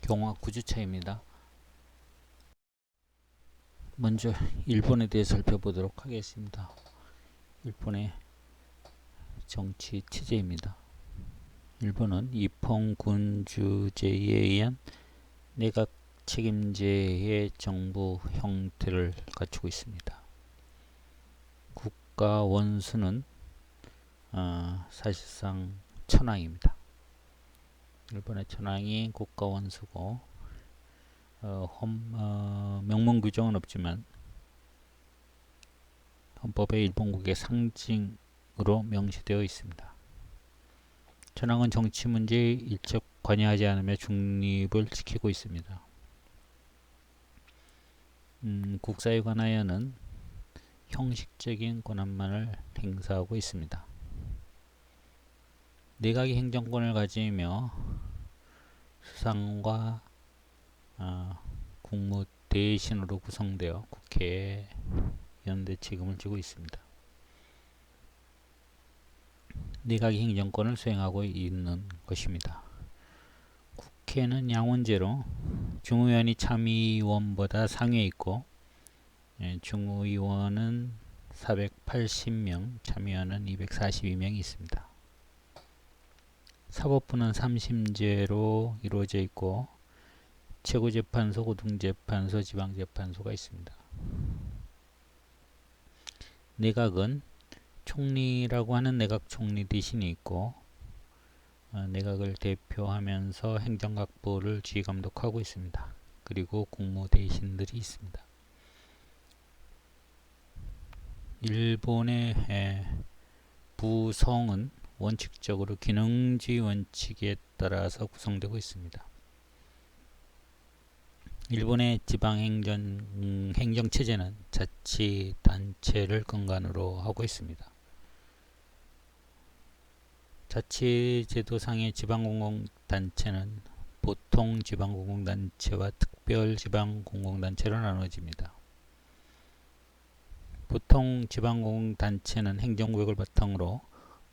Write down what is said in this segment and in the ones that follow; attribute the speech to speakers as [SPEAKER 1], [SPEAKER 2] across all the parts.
[SPEAKER 1] 경화 9주차입니다. 먼저 일본에 대해 살펴보도록 하겠습니다. 일본의 정치 체제입니다. 일본은 입헌군 주제에 의한 내각 책임제의 정부 형태를 갖추고 있습니다. 국가 원수는 사실상 천황입니다. 일본의 천황이 국가 원수고 명문 규정은 없지만 헌법에 일본국의 상징으로 명시되어 있습니다. 천황은 정치 문제에 일적 관여하지 않으며 중립을 지키고 있습니다. 국사에 관하여는 형식적인 권한만을 행사하고 있습니다. 내각이 행정권을 가지며 수상과 국무 대신으로 구성되어 국회에 연대 책임을 지고 있습니다. 내각이 행정권을 수행하고 있는 것입니다. 국회는 양원제로 중의원이 참의원보다 상위에 있고 중의원은 480명, 참의원은 242명이 있습니다. 사법부는 3심제로 이루어져 있고 최고재판소, 고등재판소, 지방재판소가 있습니다. 내각은 총리라고 하는 내각 총리 대신이 있고 내각을 대표하면서 행정각부를 지휘감독하고 있습니다. 그리고 국무 대신들이 있습니다. 일본의 부성은 원칙적으로 기능주의 원칙에 따라서 구성되고 있습니다. 일본의 지방행정체제는 자치단체를 근간으로 하고 있습니다. 자치제도상의 지방공공단체는 보통 지방공공단체와 특별지방공공단체로 나눠집니다. 보통 지방공공단체는 행정구역을 바탕으로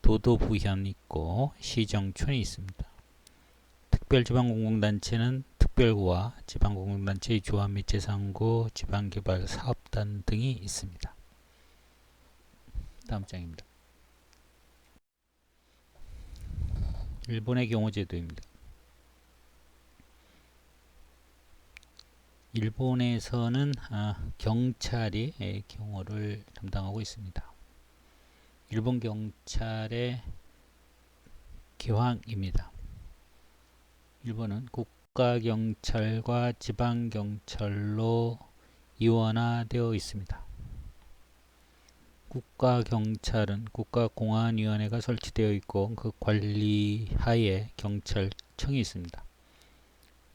[SPEAKER 1] 도도부현이 있고 시정촌이 있습니다. 특별지방공공단체는 특별구와 지방공공단체의 조합 및 재상구, 지방개발사업단 등이 있습니다. 다음 장입니다. 일본의 경호제도입니다. 일본에서는 경찰이 경호를 담당하고 있습니다. 일본 경찰의 기황입니다. 일본은 국가경찰과 지방경찰로 이원화되어 있습니다. 국가경찰은 국가공안위원회가 설치되어 있고 그 관리하에 경찰청이 있습니다.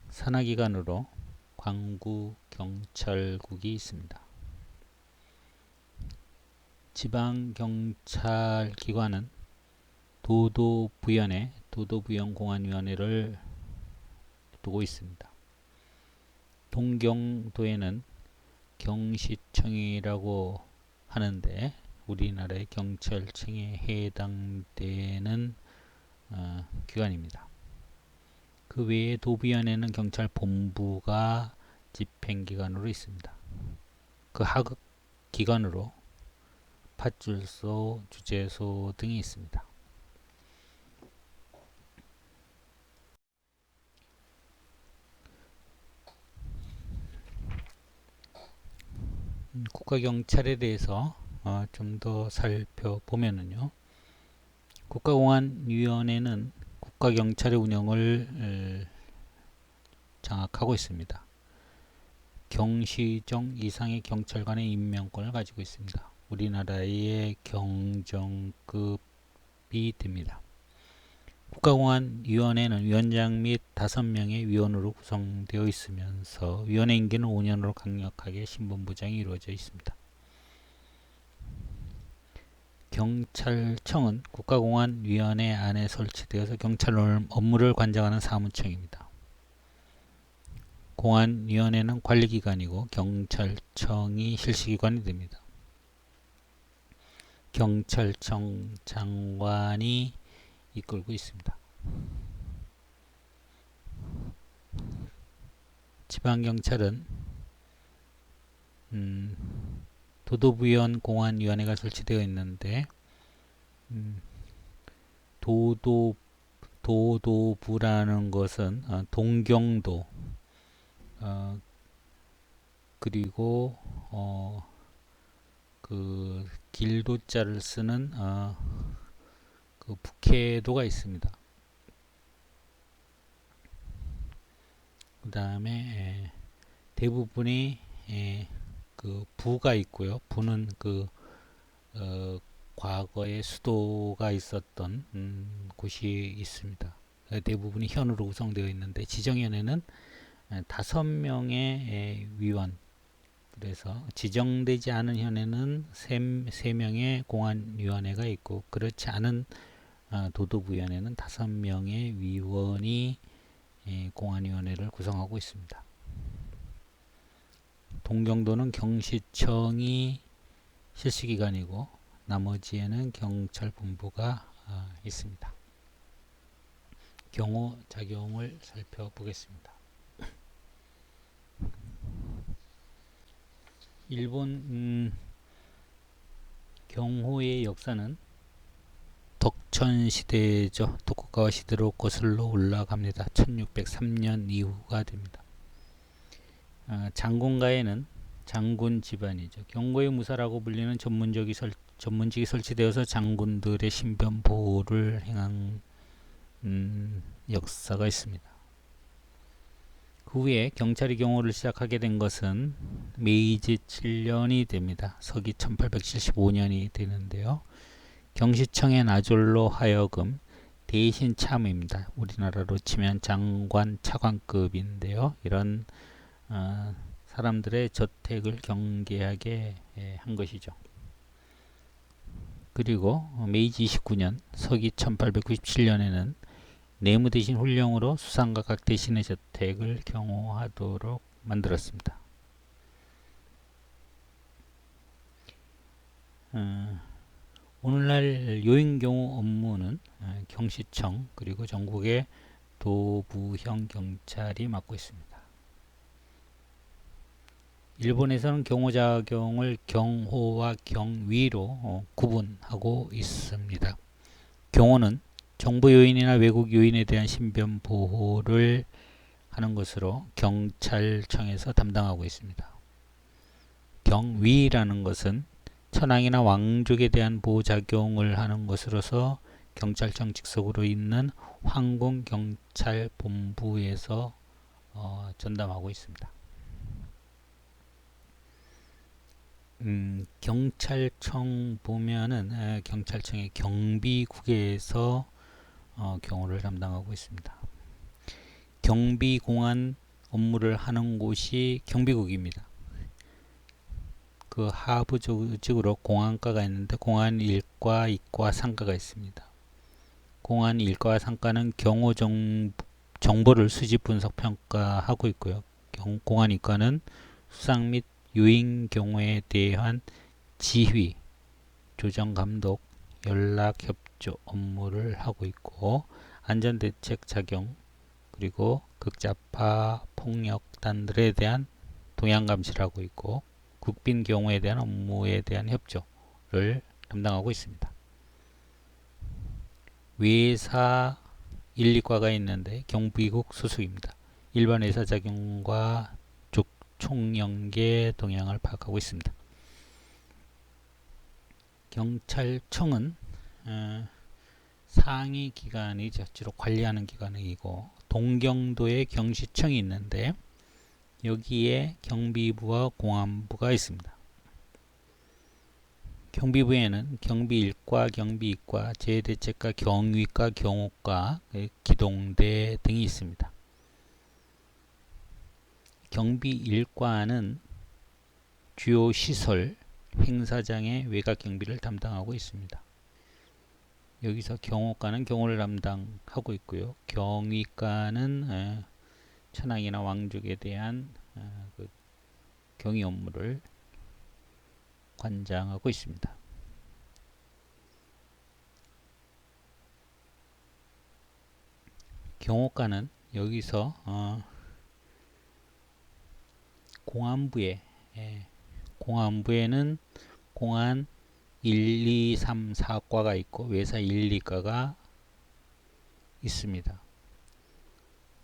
[SPEAKER 1] 산하기관으로 광구경찰국이 있습니다. 지방경찰기관은 도도부현에 도도부현공안위원회를 두고 있습니다. 동경도에는 경시청이라고 하는데 우리나라의 경찰청에 해당되는 기관입니다. 그 외에 도부현에는 경찰본부가 집행기관으로 있습니다. 그 하급 기관으로 파출소, 주재소 등이 있습니다. 국가경찰에 대해서 좀 더 살펴보면은요. 국가공안위원회는 국가경찰의 운영을 장악하고 있습니다. 경시정 이상의 경찰관의 임명권을 가지고 있습니다. 우리나라의 경정급이 됩니다. 국가공안위원회는 위원장 및 5명의 위원으로 구성되어 있으면서 위원회 임기는 5년으로 강력하게 신분부장이 이루어져 있습니다. 경찰청은 국가공안위원회 안에 설치되어서 경찰 업무를 관장하는 사무청입니다. 공안위원회는 관리기관이고 경찰청이 실시기관이 됩니다. 경찰청 장관이 이끌고 있습니다. 。 지방경찰은 도도부현 공안위원회가 설치되어 있는데 도도 도도부라는 것은 동경도 그리고 그 길도자를 쓰는 그 북해도가 있습니다. 그 다음에 대부분이 그 부가 있고요. 부는 그 과거에 수도가 있었던 곳이 있습니다. 대부분이 현으로 구성되어 있는데 지정현에는 5명의 위원, 그래서 지정되지 않은 현에는 3명의 공안위원회가 있고, 그렇지 않은 도도부위원회는 5명의 위원이 공안위원회를 구성하고 있습니다. 동경도는 경시청이 실시기관이고 나머지에는 경찰본부가 있습니다. 경호 작용을 살펴보겠습니다. 일본 경호의 역사는 덕천 시대죠. 도쿠가와 시대로 거슬러 올라갑니다. 1603년 이후가 됩니다. 장군가에는 장군 집안이죠. 경고의 무사라고 불리는 전문직이 설치되어서 장군들의 신변 보호를 행한 역사가 있습니다. 그 후에 경찰이 경호를 시작하게 된 것은 메이지 7년이 됩니다. 서기 1875년이 되는데요. 경시청의 나졸로 하여금 대신 참입니다. 우리나라로 치면 장관, 차관급인데요. 이런 사람들의 저택을 경계하게 한 것이죠. 그리고 메이지 29년 서기 1897년에는 내무 대신 훈령으로 수상과 각 대신의 저택을 경호하도록 만들었습니다. 오늘날 요인경호 업무는 경시청 그리고 전국의 도부형 경찰이 맡고 있습니다. 일본에서는 경호작용을 경호와 경위로 구분하고 있습니다. 경호는 정부 요인이나 외국 요인에 대한 신변 보호를 하는 것으로 경찰청에서 담당하고 있습니다. 경위라는 것은 천황이나 왕족에 대한 보호작용을 하는 것으로서 경찰청 직속으로 있는 황궁경찰본부에서 전담하고 있습니다. 경찰청 보면은 경찰청의 경비국에서 경호를 담당하고 있습니다. 경비공안 업무를 하는 곳이 경비국입니다. 그 하부 조직으로 공안과가 있는데 공안 1과, 2과, 3과가 있습니다. 공안 1과와 3과는 경호 정보를 수집, 분석, 평가하고 있고요. 공안 2과는 수상 및 유인 경호에 대한 지휘, 조정 감독, 연락 협조 업무를 하고 있고, 안전대책 작용, 그리고 극자파 폭력단들에 대한 동향 감시를 하고 있고, 국빈 경호에 대한 업무에 대한 협조를 담당하고 있습니다. 외사 1, 2과가 있는데 경비국 소속입니다. 일반 외사 작용과 총연계 동향을 파악하고 있습니다. 경찰청은 상위 기관이죠. 주로 관리하는 기관이고, 동경도에 경시청이 있는데 여기에 경비부와 공안부가 있습니다. 경비부에는 경비 1과, 경비 2과, 재해대책과, 경위과, 경호과, 기동대 등이 있습니다. 경비 1과는 주요 시설, 행사장의 외곽 경비를 담당하고 있습니다. 여기서 경호과는 경호를 담당하고 있고요. 경위과는 천황이나 왕족에 대한 그 경위 업무를 관장하고 있습니다. 경호과는 여기서 공안부에 공안부에는 공안 1, 2, 3, 4과가 있고 외사 1, 2과가 있습니다.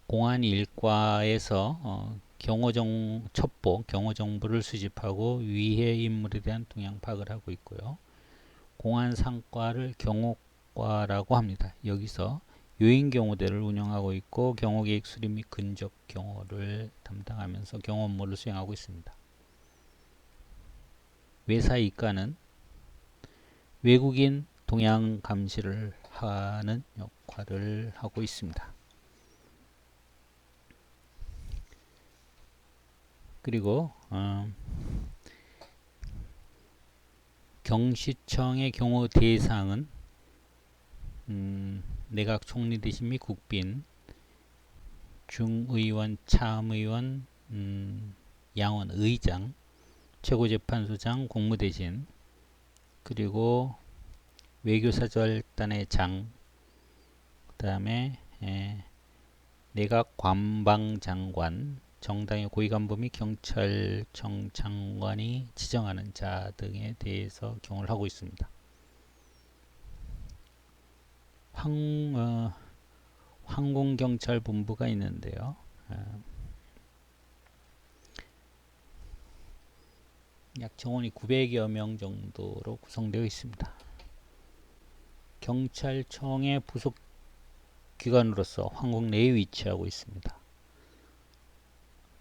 [SPEAKER 1] 공안 1과에서 첩보, 경호 정보를 수집하고 위해 인물에 대한 동향 파악을 하고 있고요. 공안 3과를 경호과라고 합니다. 여기서 요인 경호대를 운영하고 있고 경호 계획 수립 및 근접 경호를 담당하면서 경호 업무를 수행하고 있습니다. 외사 2과는 외국인 동향 감시를 하는 역할을 하고 있습니다. 그리고 경시청의 경호 대상은 내각 총리 대신 및 국빈, 중의원, 참의원, 양원, 의장, 최고재판소장, 공무대신, 그리고 외교사절단의 장, 그 다음에 내각 관방장관, 정당의 고위간부 및 경찰청 장관이 지정하는 자 등에 대해서 경호를 하고 있습니다. 항공경찰본부가 있는데요. 약 정원이 900여 명 정도로 구성되어 있습니다. 경찰청의 부속 기관으로서 황궁 내에 위치하고 있습니다.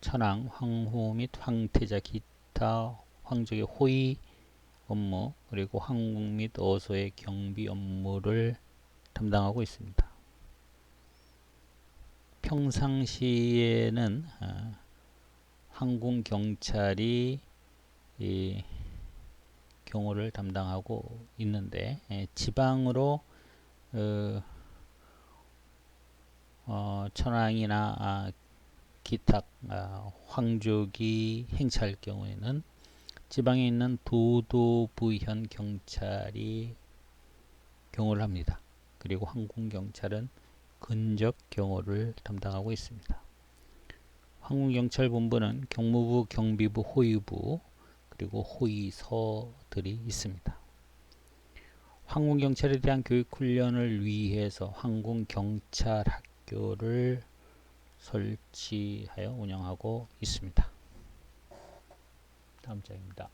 [SPEAKER 1] 천황, 황후 및 황태자 기타 황족의 호위 업무, 그리고 황궁 및 어소의 경비 업무를 담당하고 있습니다. 평상시에는 항공 경찰이 경호를 담당하고 있는데 지방으로 천황이나 기타 황족이 행차할 경우에는 지방에 있는 도도부현 경찰이 경호를 합니다. 그리고 항공경찰은 근접 경호를 담당하고 있습니다. 항공경찰본부는 경무부, 경비부, 호위부, 그리고 호위서들이 있습니다. 항공경찰에 대한 교육훈련을 위해서 항공경찰학교를 설치하여 운영하고 있습니다. 다음 장입니다.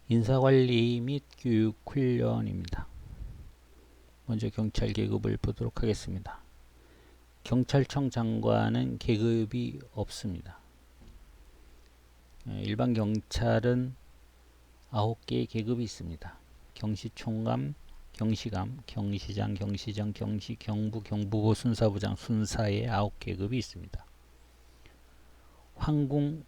[SPEAKER 1] 인사관리 및 교육훈련입니다. 먼저 경찰 계급을 보도록 하겠습니다. 경찰청 장관은 계급이 없습니다. 일반 경찰은 9개의 계급이 있습니다. 경시총감, 경시감, 경시장, 경시정, 경시, 경부, 경부고, 순사부장, 순사의 9계급이 있습니다. 황궁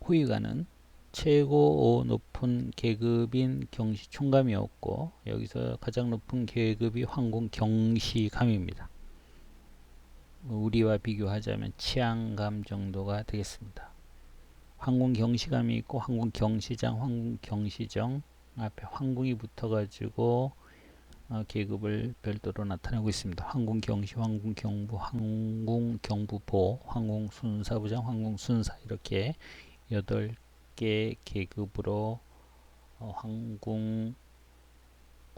[SPEAKER 1] 호위관은 최고 높은 계급인 경시총감이었고 여기서 가장 높은 계급이 황궁 경시감입니다. 우리와 비교하자면 치안감 정도가 되겠습니다. 황궁 경시감이 있고 황궁 경시장, 황궁 경시정, 앞에 황궁이 붙어가지고 계급을 별도로 나타내고 있습니다. 황궁 경시, 황궁 경부, 황궁 경부보, 황궁 순사부장, 황궁 순사 이렇게 8개 계급으로 황궁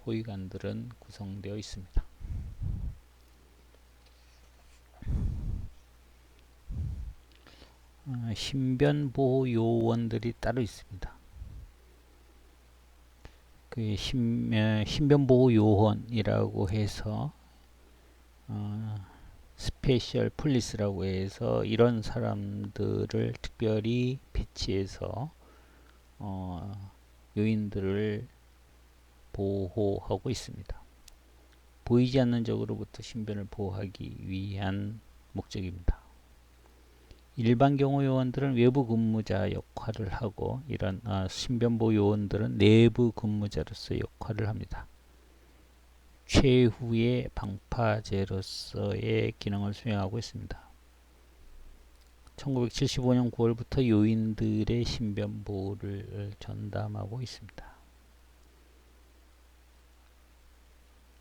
[SPEAKER 1] 호위관들은 구성되어 있습니다. 신변보호 요원들이 따로 있습니다. 그 신변보호 요원이라고 해서 스페셜 폴리스라고 해서 이런 사람들을 특별히 배치해서 요인들을 보호하고 있습니다. 보이지 않는 적으로부터 신변을 보호하기 위한 목적입니다. 일반 경호 요원들은 외부 근무자 역할을 하고 이런 신변보호 요원들은 내부 근무자로서 역할을 합니다. 최후의 방파제로서의 기능을 수행하고 있습니다. 1975년 9월부터 요인들의 신변보호를 전담하고 있습니다.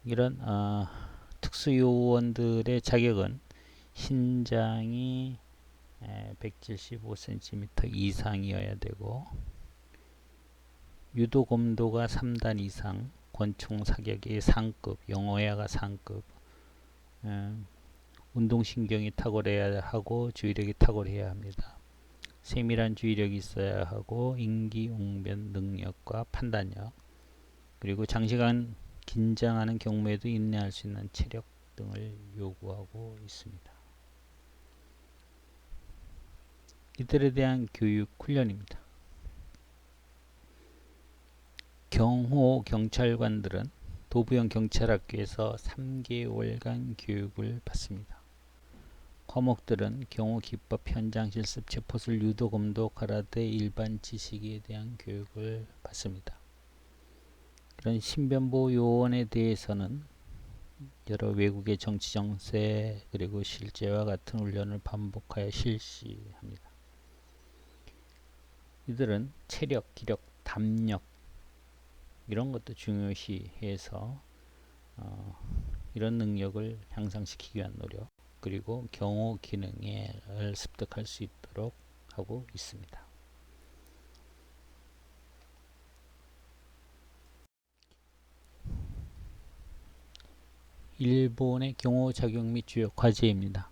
[SPEAKER 1] 이런 특수요원들의 자격은 신장이 175cm 이상이어야 되고 유도검도가 3단 이상, 권총 사격이 상급, 영어야가 상급, 운동신경이 탁월해야 하고 주의력이 탁월해야 합니다. 세밀한 주의력이 있어야 하고 임기응변 능력과 판단력, 그리고 장시간 긴장하는 경무에도 인내할 수 있는 체력 등을 요구하고 있습니다. 이들에 대한 교육 훈련입니다. 경호 경찰관들은 도부형 경찰학교에서 3개월간 교육을 받습니다. 과목들은 경호 기법, 현장 실습, 체포술, 유도, 검도, 가라데, 일반 지식에 대한 교육을 받습니다. 이런 신변보호 요원에 대해서는 여러 외국의 정치 정세 그리고 실제와 같은 훈련을 반복하여 실시합니다. 이들은 체력, 기력, 담력 이런 것도 중요시해서 이런 능력을 향상시키기 위한 노력, 그리고 경호 기능을 습득할 수 있도록 하고 있습니다. 일본의 경호 작용 및 주요 과제입니다.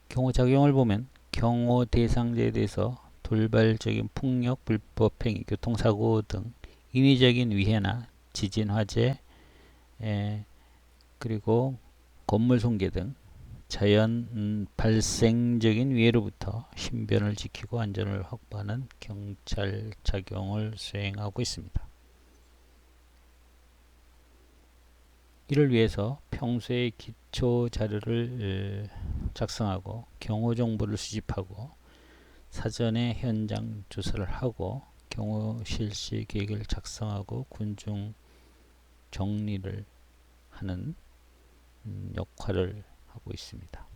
[SPEAKER 1] 경호 작용을 보면 경호 대상자에 대해서 돌발적인 폭력, 불법행위, 교통사고 등 인위적인 위해나 지진, 화재, 그리고 건물 손괴 등 자연 발생적인 위해로부터 신변을 지키고 안전을 확보하는 경찰 작용을 수행하고 있습니다. 이를 위해서 평소에 기초 자료를 작성하고 경호 정보를 수집하고 사전에 현장 조사를 하고 경호 실시 계획을 작성하고 군중 정리를 하는 역할을 하고 있습니다.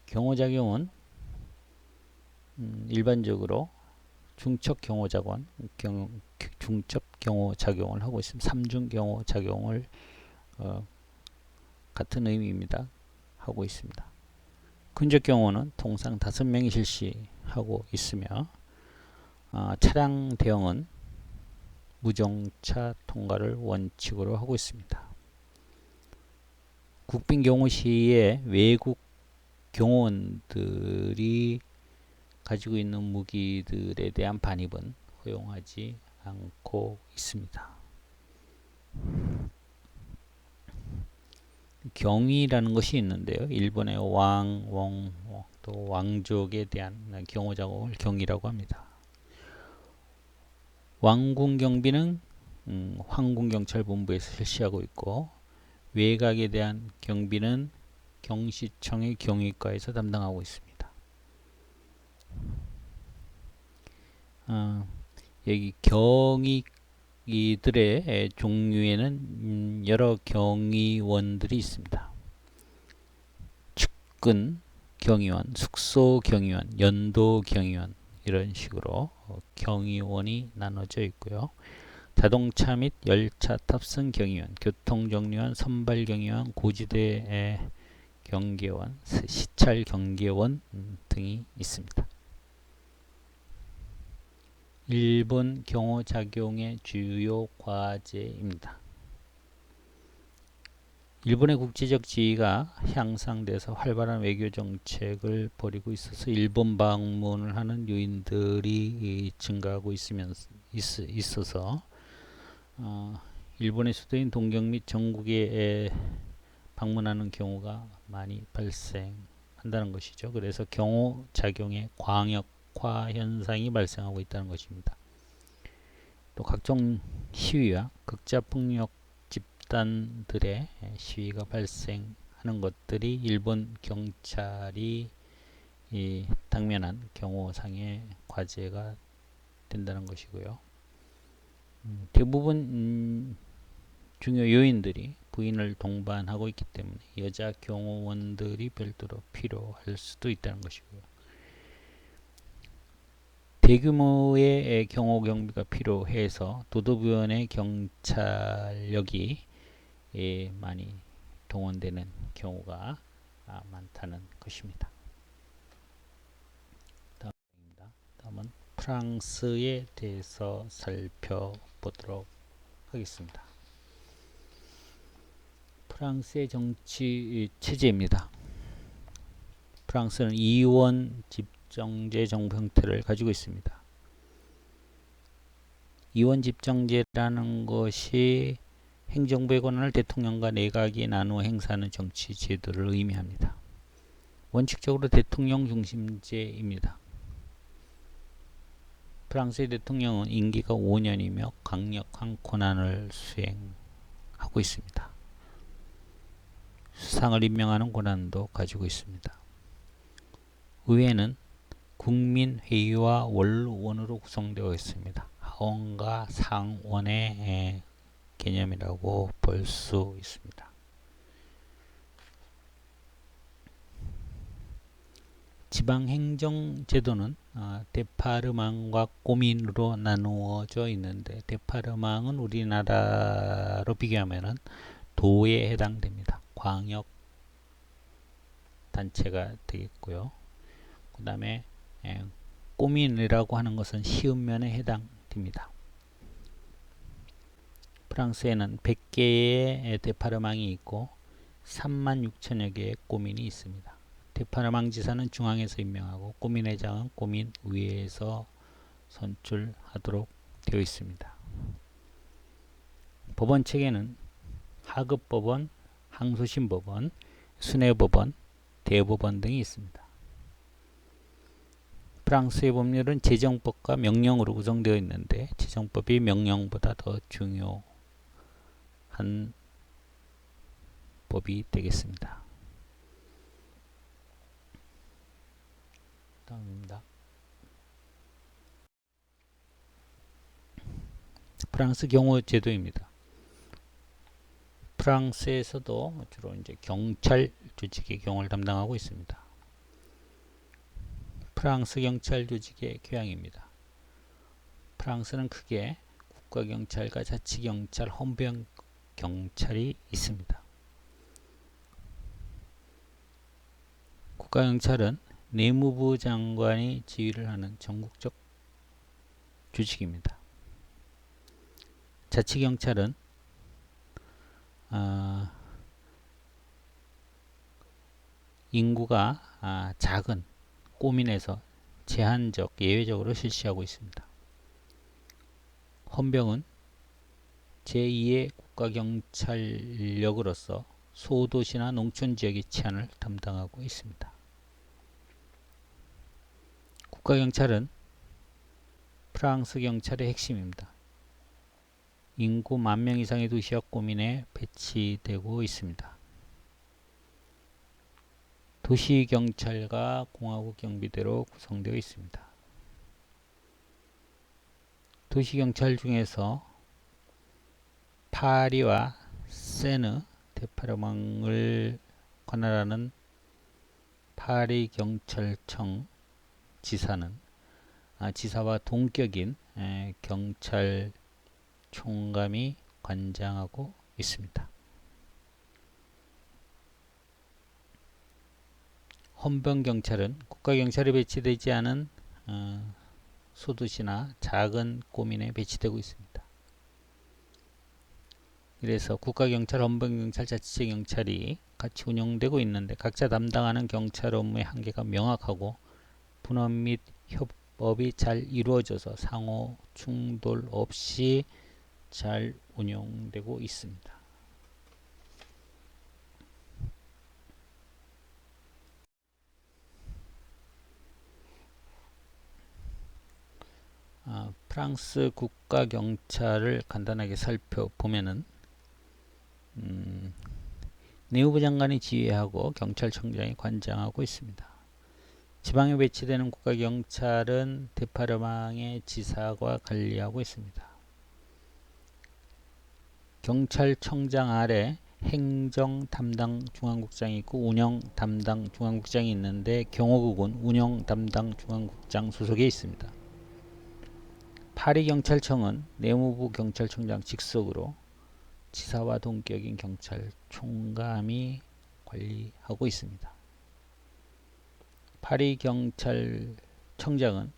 [SPEAKER 1] 경호작용은 일반적으로 중첩 경호작원, 중첩 경호작용을 하고 있습니다. 3중 경호작용을 같은 의미입니다. 하고 있습니다. 근접 경호는 통상 5명이 실시하고 있으며 차량 대형은 무정차 통과를 원칙으로 하고 있습니다. 국빈 경호 시에 외국 경호원들이 가지고 있는 무기들에 대한 반입은 허용하지 않고 있습니다. 경위라는 것이 있는데요. 일본의 또 왕족에 대한 경호 작업을 경위라고 합니다. 왕궁 경비는 황궁경찰본부에서 실시하고 있고 외곽에 대한 경비는 경시청의 경위과에서 담당하고 있습니다. 여기 경위들의 종류에는 여러 경위원들이 있습니다. 측근 경위원, 숙소 경위원, 연도 경위원 이런 식으로 경위원이 나눠져 있고요. 자동차 및 열차 탑승 경위원, 교통정리원, 선발 경위원, 고지대 경계원, 시찰 경계원 등이 있습니다. 일본 경호작용의 주요 과제입니다. 일본의 국제적 지위가 향상돼서 활발한 외교 정책을 벌이고 있어서 일본 방문을 하는 요인들이 증가하고 있어서 일본의 수도인 동경 및 전국에 방문하는 경우가 많이 발생한다는 것이죠. 그래서 경호작용의 광역화 현상이 발생하고 있다는 것입니다. 또 각종 시위와 극자폭력 집단들의 시위가 발생하는 것들이 일본 경찰이 당면한 경호상의 과제가 된다는 것이고요. 대부분 중요 요인들이 부인을 동반하고 있기 때문에 여자 경호원들이 별도로 필요할 수도 있다는 것이고요. 대규모의 경호 경비가 필요해서 도도부연의 경찰력이 많이 동원되는 경우가 많다는 것입니다. 다음은 프랑스에 대해서 살펴보도록 하겠습니다. 프랑스의 정치 체제입니다. 프랑스는 이원 집정제 정부 형태를 가지고 있습니다. 이원 집정제라는 것이 행정부의 권한을 대통령과 내각이 나누어 행사하는 정치 제도를 의미합니다. 원칙적으로 대통령 중심제입니다. 프랑스의 대통령은 임기가 5년이며 강력한 권한을 수행하고 있습니다. 수상을 임명하는 권한도 가지고 있습니다. 의회는 국민회의와 원로원으로 구성되어 있습니다. 하원과 상원의 개념이라고 볼 수 있습니다. 지방행정제도는 데파르망과 꼬민으로 나누어져 있는데, 데파르망은 우리나라로 비교하면 도에 해당됩니다. 광역 단체가 되겠고요. 그 다음에 꼬민이라고 하는 것은 시읍면에 해당됩니다. 프랑스에는 100개의 데파르망이 있고 36,000여 개의 꼬민이 있습니다. 데파르망 지사는 중앙에서 임명하고 꼬민회장은 꼬민의회에서 선출하도록 되어 있습니다. 법원 체계는 하급법원, 항소심법원, 순회법원, 대법원 등이 있습니다. 프랑스의 법률은 제정법과 명령으로 구성되어 있는데, 제정법이 명령보다 더 중요한 법이 되겠습니다. 다음입니다. 프랑스 경호 제도입니다. 프랑스에서도 주로 이제 경찰 조직의 경호를 담당하고 있습니다. 프랑스 경찰 조직의 교양입니다. 프랑스는 크게 국가경찰과 자치경찰, 헌병경찰이 있습니다. 국가경찰은 내무부 장관이 지휘를 하는 전국적 조직입니다. 자치경찰은 인구가 작은 꼬민에서 제한적, 예외적으로 실시하고 있습니다. 헌병은 제2의 국가경찰력으로서 소도시나 농촌지역의 치안을 담당하고 있습니다. 국가경찰은 프랑스 경찰의 핵심입니다. 인구 10,000명 이상의 도시와 꼬민에 배치되고 있습니다. 도시경찰과 공화국 경비대로 구성되어 있습니다. 도시경찰 중에서 파리와 세느, 데파르망을 관할하는 파리 경찰청 지사는 지사와 동격인 경찰 총감이 관장하고 있습니다. 헌병경찰은 국가경찰에 배치되지 않은 소도시나 작은 꼬민에 배치되고 있습니다. 이래서 국가경찰, 헌병경찰, 자치경찰이 같이 운영되고 있는데, 각자 담당하는 경찰 업무의 한계가 명확하고 분업 및 협업이 잘 이루어져서 상호 충돌 없이 잘 운영되고 있습니다. 프랑스 국가경찰을 간단하게 살펴보면은 내무부 장관이 지휘하고 경찰청장이 관장하고 있습니다. 지방에 배치되는 국가경찰은 데파르망의 지사가 관리하고 있습니다. 경찰청장 아래 행정 담당 중앙국장이 있고 운영 담당 중앙국장이 있는데, 경호국은 운영 담당 중앙국장 소속에 있습니다. 파리경찰청은 내무부 경찰청장 직속으로 지사와 동격인 경찰총감이 관리하고 있습니다. 파리경찰청장은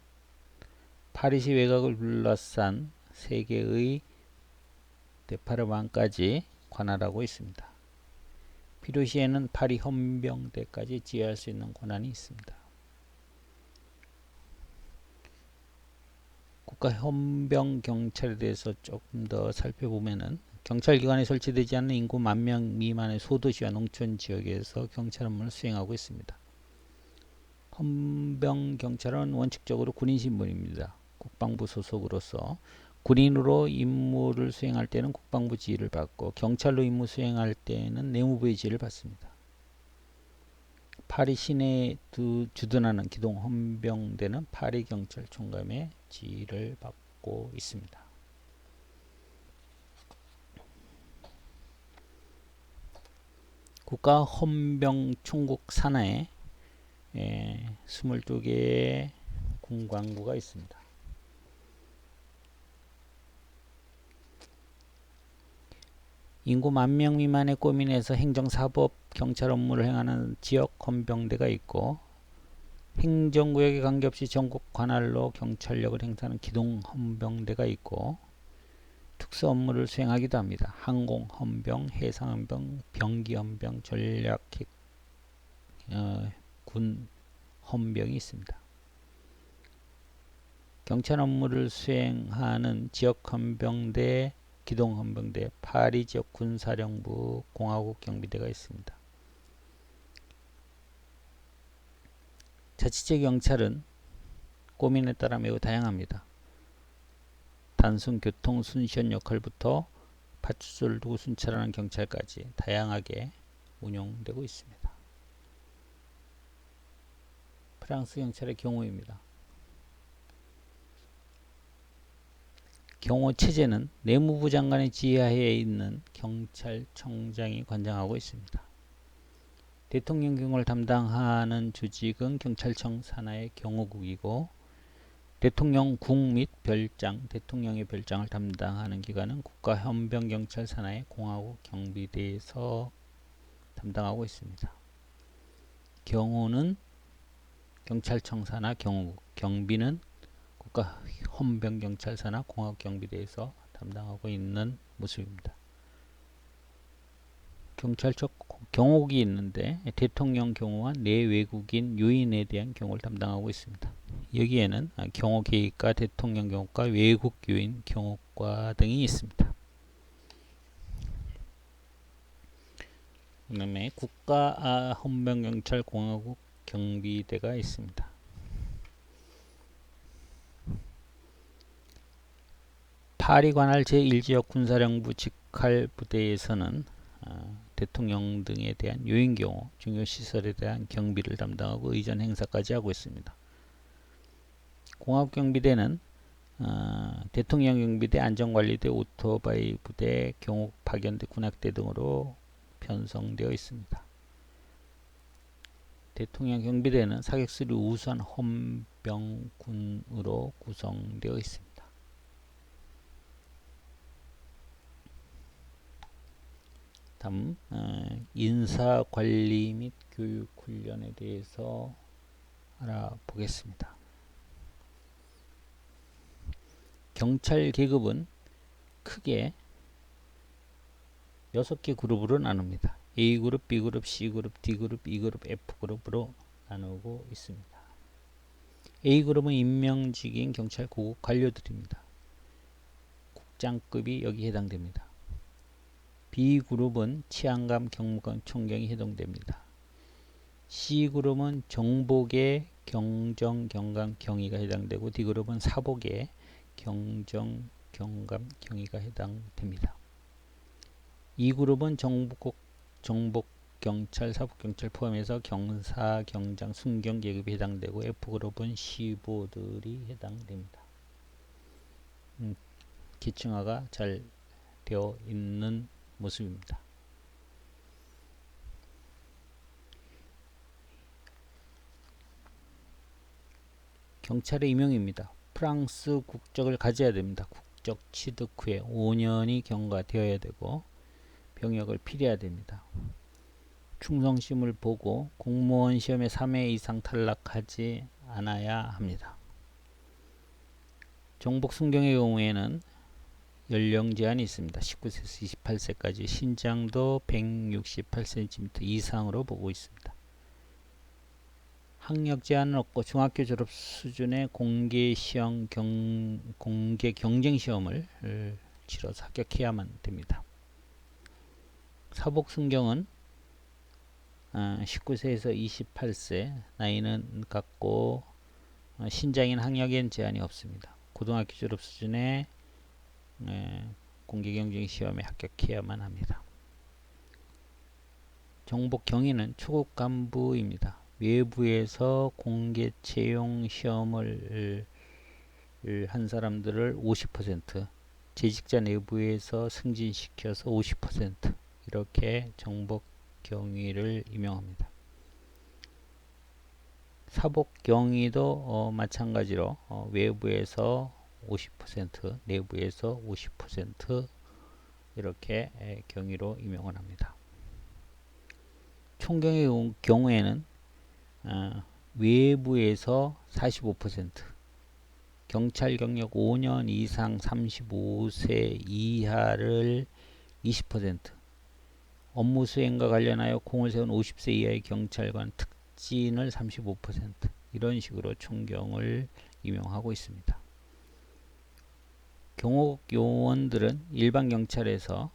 [SPEAKER 1] 파리시 외곽을 둘러싼 세 개의 데파르망까지 관할하고 있습니다. 필요시에는 파리 헌병대까지 지휘할 수 있는 권한이 있습니다. 국가 헌병경찰에 대해서 조금 더 살펴보면은 경찰기관에 설치되지 않는 인구 10,000명 미만의 소도시와 농촌 지역에서 경찰 업무를 수행하고 있습니다. 헌병경찰은 원칙적으로 군인 신분입니다. 국방부 소속으로서 군인으로 임무를 수행할 때는 국방부 지휘를 받고 경찰로 임무 수행할 때는 내무부의 지휘를 받습니다. 파리 시내에 주둔하는 기동 헌병대는 파리 경찰총감의 지휘를 받고 있습니다. 국가 헌병 총국 산하에 22개의 군관구가 있습니다. 인구 10,000명 미만의 꼬민에서 행정사법 경찰 업무를 행하는 지역 헌병대가 있고 행정구역에 관계없이 전국 관할로 경찰력을 행사하는 기동 헌병대가 있고 특수 업무를 수행하기도 합니다. 항공 헌병, 해상 헌병, 병기 헌병, 전략 군 헌병이 있습니다. 경찰 업무를 수행하는 지역 헌병대, 기동 헌병대, 파리 지역 군사령부, 공화국 경비대가 있습니다. 자치제 경찰은 꼬민에 따라 매우 다양합니다. 단순 교통 순시현 역할부터 파출소를 두고 순찰하는 경찰까지 다양하게 운영되고 있습니다. 프랑스 경찰의 경호입니다. 경호 체제는 내무부 장관의 지하에 있는 경찰청장이 관장하고 있습니다. 대통령 경호를 담당하는 조직은 경찰청 산하의 경호국이고 대통령궁 및 별장, 대통령의 별장을 담당하는 기관은 국가헌병경찰 산하의 공화국 경비대에서 담당하고 있습니다. 경호는 경찰청 산하 경호국, 경비는 국가헌병경찰 산하 공화국 경비대에서 담당하고 있는 모습입니다. 경찰청 경호국이 있는데 대통령 경호와 내외국인 요인에 대한 경호를 담당하고 있습니다. 여기에는 경호 계획과 대통령 경호과 외국 요인 경호과 등이 있습니다. 그 다음에 국가 헌병경찰 공화국 경비대가 있습니다. 파리 관할 제1지역 군사령부 직할 부대에서는 대통령 등에 대한 요인 경호, 중요 시설에 대한 경비를 담당하고 의전 행사까지 하고 있습니다. 공화국 경비대는 대통령 경비대, 안전관리대, 오토바이 부대, 경호 파견대, 군악대 등으로 편성되어 있습니다. 대통령 경비대는 사격수를 우수한 헌병군으로 구성되어 있습니다. 다음 인사관리 및 교육훈련에 대해서 알아보겠습니다. 경찰 계급은 크게 6개 그룹으로 나눕니다. A그룹, B그룹, C그룹, D그룹, E그룹, F그룹으로 나누고 있습니다. A그룹은 임명직인 경찰 고급 관료들입니다. 국장급이 여기 해당됩니다. B그룹은 치안감, 경무관, 총경이 해당됩니다. C그룹은 정복의 경정, 경감, 경위가 해당되고 D그룹은 사복의 경정, 경감, 경위가 해당됩니다. E그룹은 정복경찰, 사복경찰 포함해서 경사, 경장, 순경 계급이 해당되고 F그룹은 시보들이 해당됩니다. 기층화가 잘 되어 있는 모습입니다. 경찰의 임용입니다. 프랑스 국적을 가져야 됩니다. 국적 취득 후에 5년이 경과되어야 되고 병역을 필요해야 됩니다. 충성심을 보고 공무원 시험에 3회 이상 탈락하지 않아야 합니다. 정복 순경의 경우에는 연령 제한이 있습니다. 19세에서 28세까지 신장도 168cm 이상으로 보고 있습니다. 학력 제한은 없고 중학교 졸업 수준의 공개 경쟁 시험을 치러서 합격해야만 됩니다. 사복 순경은 19세에서 28세 나이는 같고 신장인 학력엔 제한이 없습니다. 고등학교 졸업 수준의 공개 경쟁 시험에 합격해야만 합니다. 정복 경위는 초급 간부입니다. 외부에서 공개 채용 시험을 한 사람들을 50%, 재직자 내부에서 승진시켜서 50% 이렇게 정복 경위를 임용합니다. 사복 경위도 마찬가지로 외부에서 50%, 내부에서 50% 이렇게 경위로 임용을 합니다. 총경의 경우에는 외부에서 45%, 경찰 경력 5년 이상 35세 이하를 20%, 업무 수행과 관련하여 공을 세운 50세 이하의 경찰관 특진을 35% 이런 식으로 총경을 임용하고 있습니다. 경호 요원들은 일반 경찰에서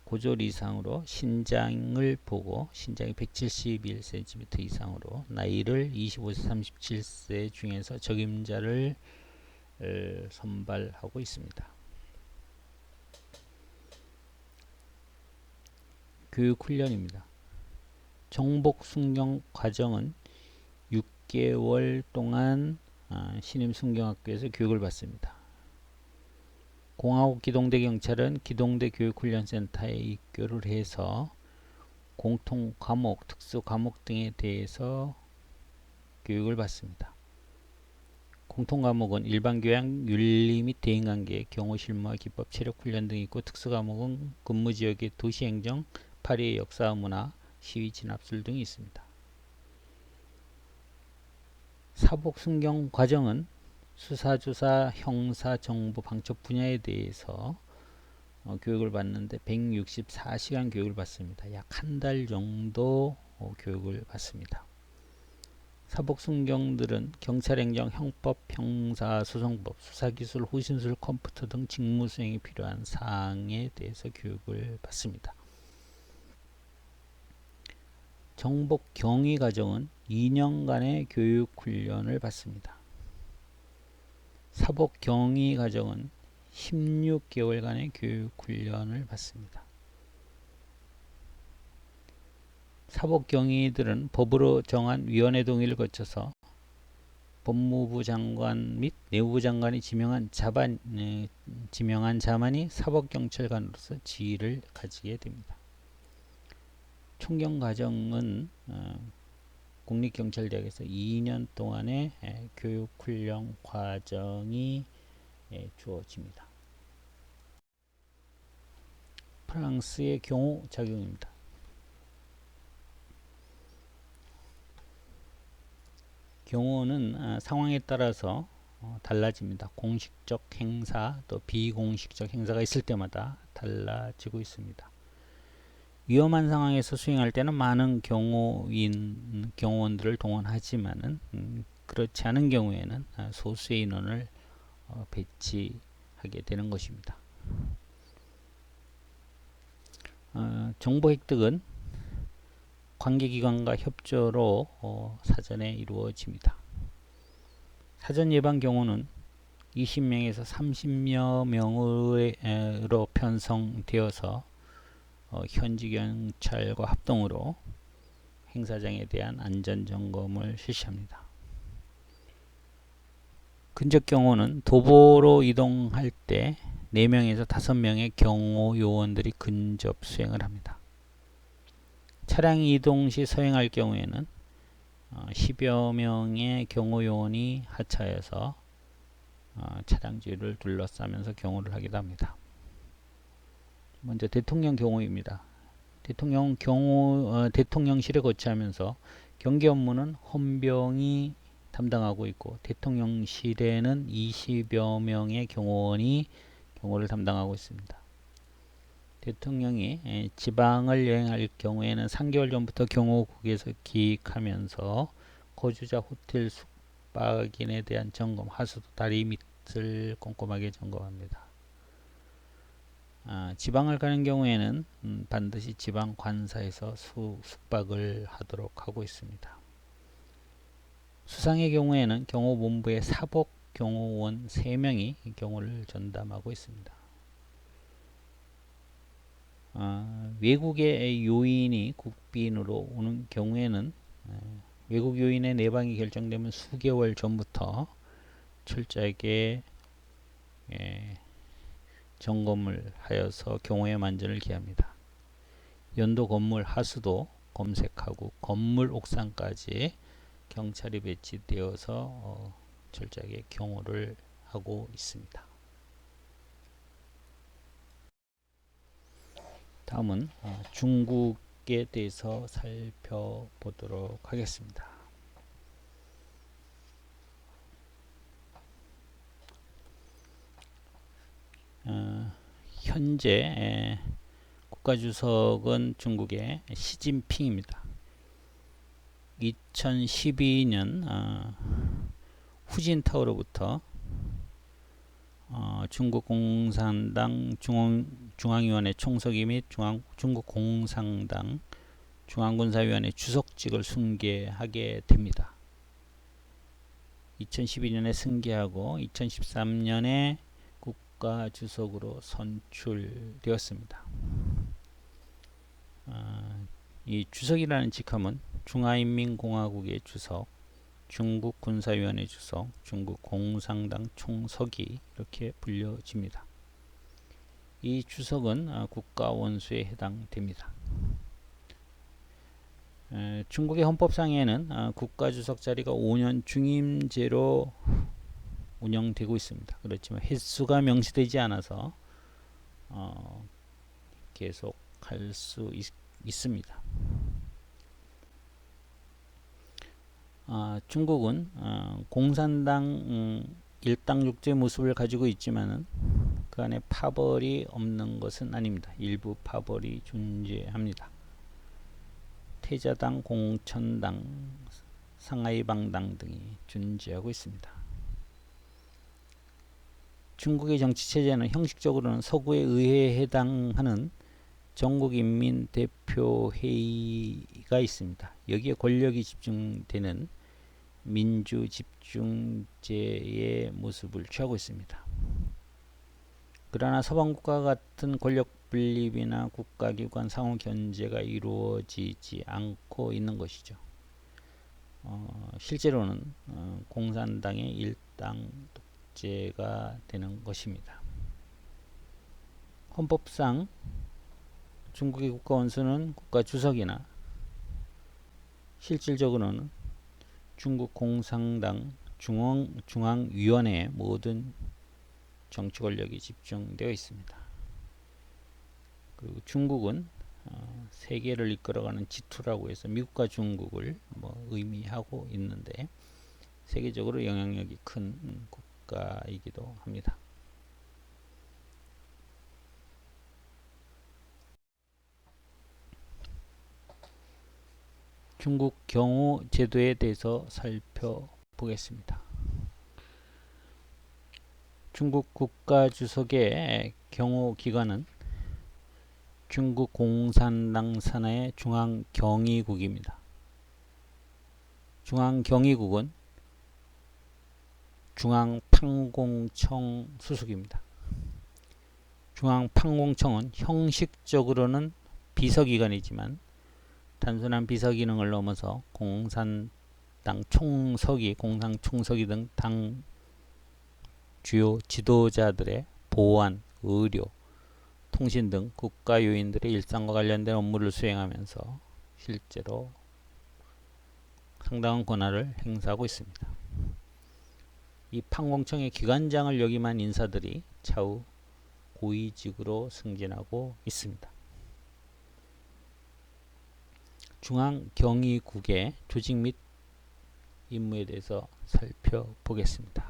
[SPEAKER 1] 고졸 이상으로 신장을 보고 신장이 171cm 이상으로 나이를 25세 37세 중에서 적임자를 선발하고 있습니다. 교육훈련입니다. 정복 순경 과정은 6개월 동안 신임 순경학교에서 교육을 받습니다. 공화국 기동대 경찰은 기동대 교육훈련센터에 입교를 해서 공통 과목, 특수 과목 등에 대해서 교육을 받습니다. 공통 과목은 일반 교양, 윤리 및 대인관계, 경호 실무와 기법, 체력 훈련 등이 있고 특수 과목은 근무 지역의 도시 행정, 파리의 역사 문화, 시위 진압술 등이 있습니다. 사복 순경 과정은 수사, 조사, 형사, 정보, 방첩 분야에 대해서 교육을 받는데 164시간 교육을 받습니다. 약 한 달 정도 교육을 받습니다. 사복 순경들은 경찰행정, 형법, 형사소송법, 수사기술, 호신술, 컴퓨터 등 직무 수행에 필요한 사항에 대해서 교육을 받습니다. 정복 경위 과정은 2년간의 교육 훈련을 받습니다. 사복 경위 과정은 16개월간의 교육 훈련을 받습니다. 사복 경위들은 법으로 정한 위원회 동의를 거쳐서 법무부 장관 및 내무부 장관이 지명한 자만이 사복경찰관으로서 지위를 가지게 됩니다. 총경 과정은 국립경찰대학에서 2년 동안의 교육훈련 과정이 주어집니다. 프랑스의 경호 작용입니다. 경호는 상황에 따라서 달라집니다. 공식적 행사 또 비공식적 행사가 있을 때마다 달라지고 있습니다. 위험한 상황에서 수행할 때는 많은 경호원들을 동원하지만은 그렇지 않은 경우에는 소수의 인원을 배치하게 되는 것입니다. 정보 획득은 관계기관과 협조로 사전에 이루어집니다. 사전 예방 경호는 20명에서 30여 명으로 편성되어서 현지 경찰과 합동으로 행사장에 대한 안전 점검을 실시합니다. 근접 경호는 도보로 이동할 때 4명에서 5명의 경호 요원들이 근접 수행을 합니다. 차량 이동 시 서행할 경우에는 10여 명의 경호 요원이 하차해서 차량지를 둘러싸면서 경호를 하기도 합니다. 먼저 대통령 경호입니다. 대통령실에 거치하면서 경계 업무는 헌병이 담당하고 있고, 대통령실에는 20여 명의 경호원이 경호를 담당하고 있습니다. 대통령이 지방을 여행할 경우에는 3개월 전부터 경호국에서 기획하면서 거주자 호텔 숙박인에 대한 점검, 하수도, 다리 밑을 꼼꼼하게 점검합니다. 지방을 가는 경우에는 반드시 지방 관사에서 숙박을 하도록 하고 있습니다. 수상의 경우에는 경호본부의 사복 경호원 3명이 경호를 전담하고 있습니다. 외국의 요인이 국빈으로 오는 경우에는 외국 요인의 내방이 결정되면 수개월 전부터 철저하게 점검을 하여서 경호의 만전을 기합니다. 연도, 건물, 하수도 검색하고 건물 옥상까지 경찰이 배치되어서 철저하게 경호를 하고 있습니다. 다음은 중국에 대해서 살펴보도록 하겠습니다. 현재 국가주석은 중국의 시진핑입니다. 2012년 후진타오로부터 중국 공산당 중앙위원회 총서기 및 중국 공산당 중앙군사위원회 주석직을 승계하게 됩니다. 2012년에 승계하고 2013년에 국가주석으로 선출되었습니다. 이 주석이라는 직함은 중화인민공화국의 주석, 중국 군사위원회 주석, 중국 공산당 총서기 이렇게 불려집니다. 이 주석은 국가원수에 해당됩니다. 중국의 헌법상에는 국가주석 자리가 5년 중임제로 운영되고 있습니다. 그렇지만 횟수가 명시되지 않아서 계속 할 수 있습니다. 중국은 공산당 일당육제 모습을 가지고 있지만은 그 안에 파벌이 없는 것은 아닙니다. 일부 파벌이 존재합니다. 태자당, 공천당, 상하이방당 등이 존재하고 있습니다. 중국의 정치체제는 형식적으로는 서구의 의회에 해당하는 전국인민대표회의가 있습니다. 여기에 권력이 집중되는 민주집중제의 모습을 취하고 있습니다. 그러나 서방국가 같은 권력 분립이나 국가기관 상호 견제가 이루어지지 않고 있는 것이죠. 실제로는 공산당의 일당 독재가 되는 것입니다. 헌법상 중국의 국가원수는 국가주석이나 실질적으로는 중국 공산당 중앙위원회의 모든 정치 권력이 집중되어 있습니다. 그리고 중국은 세계를 이끌어가는 G2라고 해서 미국과 중국을 의미하고 있는데 세계적으로 영향력이 큰 국가이기도 합니다. 중국 경호 제도에 대해서 살펴보겠습니다. 중국 국가주석의 경호기관은 중국 공산당 산하의 중앙경위국입니다. 중앙경위국은 중앙판공청 수속입니다. 중앙판공청은 형식적으로는 비서기관이지만 단순한 비서기능을 넘어서 공산당 총서기, 공산총서기 등 당 주요 지도자들의 보안, 의료, 통신 등 국가 요인들의 일상과 관련된 업무를 수행하면서 실제로 상당한 권한을 행사하고 있습니다. 이 판공청의 기관장을 역임한 인사들이 차후 고위직으로 승진하고 있습니다. 중앙경위국의 조직 및 임무에 대해서 살펴보겠습니다.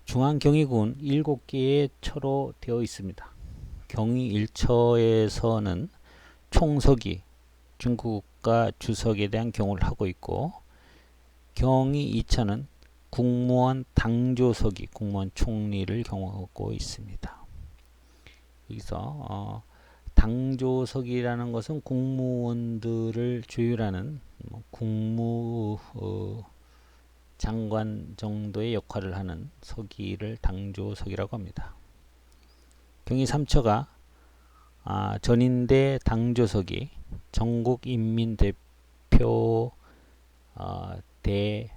[SPEAKER 1] 중앙경위국은 7개의 처로 되어 있습니다. 경위 1처에서는 총서기, 중국국가 주석에 대한 경호를 하고 있고, 경위 2처는 국무원 당조서기, 국무원 총리를 경호하고 있습니다. 여기서 당조석이라는 것은 국무원들을 조율하는 국무 장관 정도의 역할을 하는 서기를 당조석이라고 합니다. 경위 3처가 전인대 당조석이 전국인민대표 대회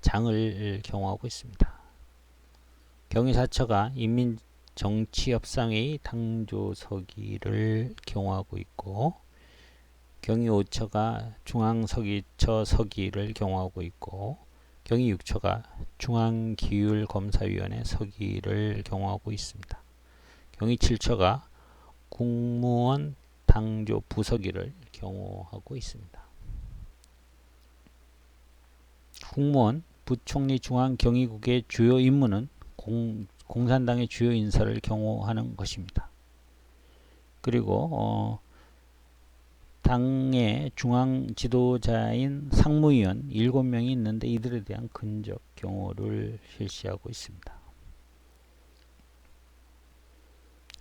[SPEAKER 1] 장을 경호하고 있습니다. 경위 4처가 인민정치협상회의 당조서기를 경호하고 있고, 경위 5처가 중앙서기처 서기를 경호하고 있고, 경위 6처가 중앙기율검사위원회 서기를 경호하고 있습니다. 경위 7처가 국무원 당조 부서기를 경호하고 있습니다. 국무원 부총리 중앙경위국의 주요 임무는 공산당의 주요 인사를 경호하는 것입니다. 그리고 당의 중앙 지도자인 상무위원 7명이 있는데 이들에 대한 근접 경호를 실시하고 있습니다.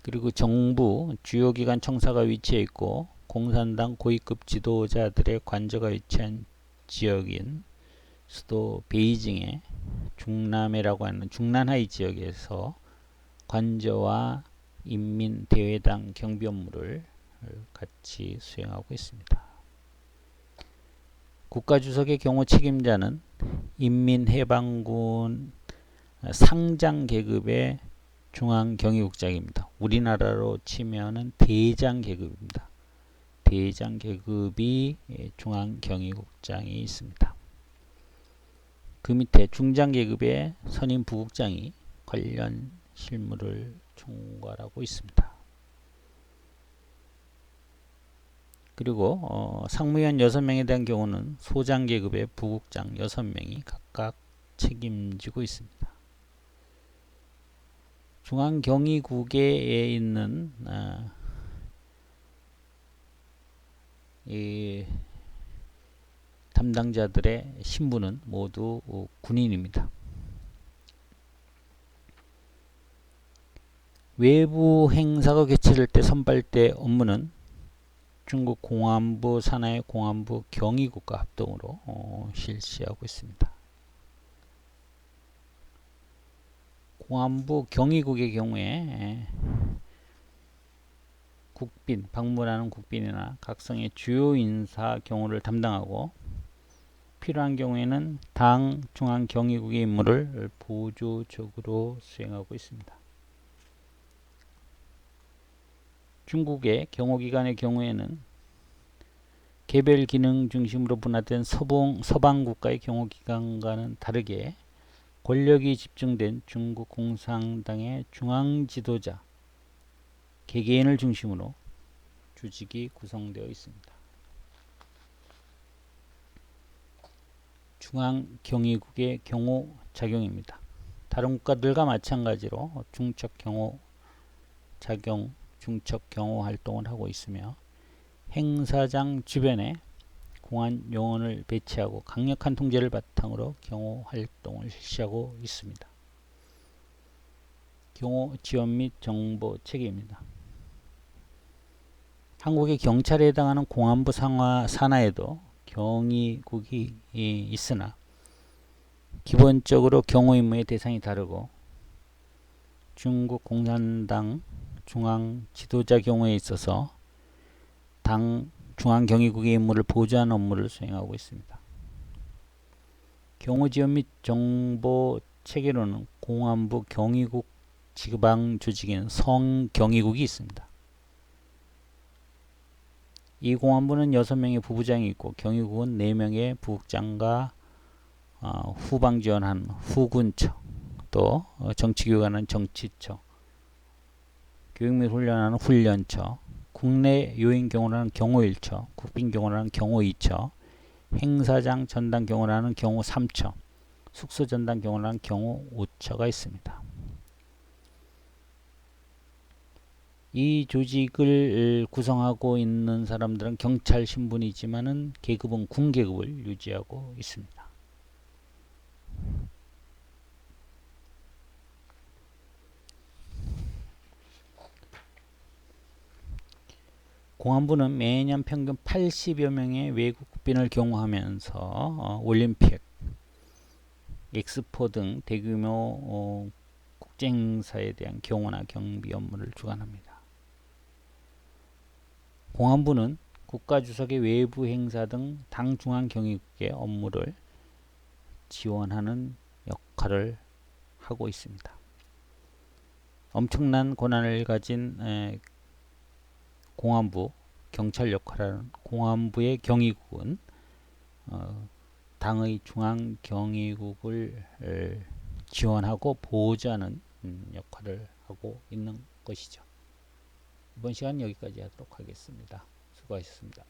[SPEAKER 1] 그리고 정부 주요 기관 청사가 위치해 있고, 공산당 고위급 지도자들의 관저가 위치한 지역인 수도 베이징의 중남해라고 하는 중난하이 지역에서 관저와 인민대회당 경비 업무를 같이 수행하고 있습니다. 국가주석의 경호 책임자는 인민해방군 상장 계급의 중앙경위국장입니다. 우리나라로 치면은 대장 계급입니다. 대장 계급이 중앙경위국장이 있습니다. 그 밑에 중장 계급의 선임 부국장이 관련 실무를 총괄하고 있습니다. 그리고 상무위원 6명에 대한 경우는 소장 계급의 부국장 6명이 각각 책임지고 있습니다. 중앙경위국에 있는 이 담당자들의 신분은 모두 군인입니다. 외부 행사가 개최될 때 선발대 업무는 중국 공안부 산하의 공안부 경위국과 합동으로 실시하고 있습니다. 공안부 경위국의 경우에 국빈, 방문하는 국빈이나 각성의 주요 인사 경호를 담당하고, 필요한 경우에는 당 중앙경위국의 임무를 보조적으로 수행하고 있습니다. 중국의 경호기관의 경우에는 개별 기능 중심으로 분화된 서방 국가의 경호기관과는 다르게 권력이 집중된 중국 공산당의 중앙 지도자 개개인을 중심으로 조직이 구성되어 있습니다. 중앙경위국의 경호 작용입니다. 다른 국가들과 마찬가지로 중첩 경호 활동을 하고 있으며, 행사장 주변에 공안 요원을 배치하고 강력한 통제를 바탕으로 경호 활동을 실시하고 있습니다. 경호 지원 및 정보 체계입니다. 한국의 경찰에 해당하는 공안부 산하에도 경위국이 있으나 기본적으로 경호 임무의 대상이 다르고, 중국 공산당 중앙 지도자 경우에 있어서 당 중앙경위국의 임무를 보좌하는 업무를 수행하고 있습니다. 경호 지원 및 정보 체계로는 공안부 경위국 지방 조직인 성경위국이 있습니다. 이 공안부는 6명의 부부장이 있고 경위국은 4명의 부국장과 후방 지원하는 후군처, 또 정치교육하는 정치처, 교육 및 훈련하는 훈련처, 국내 요인 경호라는 경호 1처, 국빈 경호라는 경호 2처, 행사장 전담 경호라는 경호 3처, 숙소 전담 경호라는 경호 5처가 있습니다. 이 조직을 구성하고 있는 사람들은 경찰 신분이지만은 계급은 군 계급을 유지하고 있습니다. 공안부는 매년 평균 80여 명의 외국 국빈을 경호하면서 올림픽, 엑스포 등 대규모 국제 행사에 대한 경호나 경비 업무를 주관합니다. 공안부는 국가주석의 외부 행사 등 당 중앙 경위국의 업무를 지원하는 역할을 하고 있습니다. 엄청난 권한을 가진 공안부, 경찰 역할을 공안부의 경위국은 당의 중앙 경위국을 지원하고 보호자는 역할을 하고 있는 것이죠. 이번 시간 여기까지 하도록 하겠습니다. 수고하셨습니다.